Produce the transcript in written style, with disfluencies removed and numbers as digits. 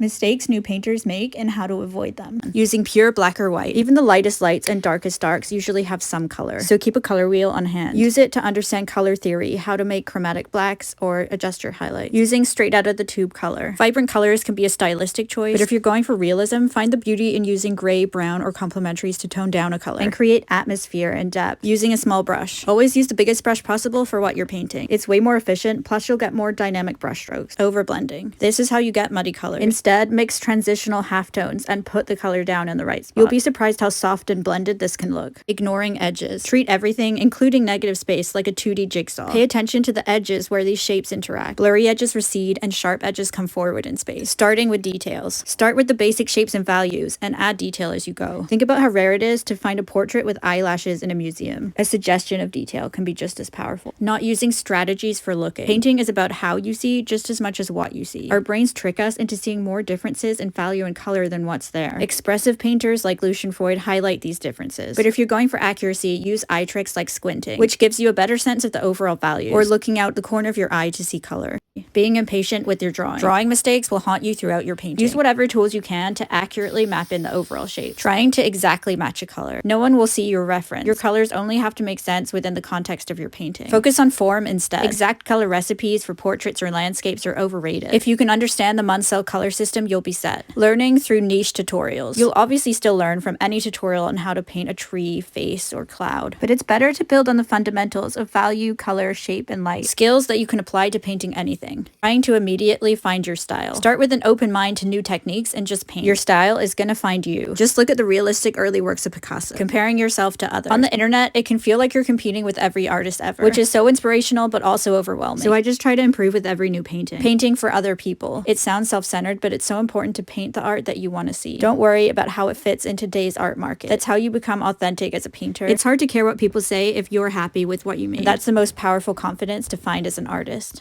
Mistakes new painters make and how to avoid them. Using pure black or white. Even the lightest lights and darkest darks usually have some color, so keep a color wheel on hand. Use it to understand color theory, how to make chromatic blacks, or adjust your highlight. Using straight out of the tube color. Vibrant colors can be a stylistic choice, but if you're going for realism, find the beauty in using gray, brown, or complementaries to tone down a color and create atmosphere and depth using a small brush. Always use the biggest brush possible for what you're painting. It's way more efficient, plus you'll get more dynamic brush strokes. Overblending. This is how you get muddy colors. Instead, mix transitional halftones and put the color down in the right spot. You'll be surprised how soft and blended this can look. Ignoring edges. Treat everything, including negative space, like a 2D jigsaw. Pay attention to the edges where these shapes interact. Blurry edges recede and sharp edges come forward in space. Starting with details. Start with the basic shapes and values and add detail as you go. Think about how rare it is to find a portrait with eyelashes in a museum. A suggestion of detail can be just as powerful. Not using strategies for looking. Painting is about how you see just as much as what you see. Our brains trick us into seeing more differences in value and color than what's there. Expressive painters like Lucian Freud highlight these differences. But if you're going for accuracy, use eye tricks like squinting, which gives you a better sense of the overall values, or looking out the corner of your eye to see color. Being impatient with your drawing. Drawing mistakes will haunt you throughout your painting. Use whatever tools you can to accurately map in the overall shape, trying to exactly match a color. No one will see your reference. Your colors only have to make sense within the context of your painting. Focus on form instead. Exact color recipes for portraits or landscapes are overrated. If you can understand the Munsell color system, you'll be set. Learning through niche tutorials. You'll obviously still learn from any tutorial on how to paint a tree, face, or cloud, but it's better to build on the fundamentals of value, color, shape, and light. Skills that you can apply to painting anything. Trying to immediately find your style. Start with an open mind to new techniques and just paint. Your style is gonna find you. Just look at the realistic early works of Picasso, comparing yourself to others. On the internet, it can feel like you're competing with every artist ever, which is so inspirational but also overwhelming. So I just try to improve with every new painting. Painting for other people. It sounds self-centered, but it's so important to paint the art that you want to see. Don't worry about how it fits in today's art market. That's how you become authentic as a painter. It's hard to care what people say if you're happy with what you made. That's the most powerful confidence to find as an artist.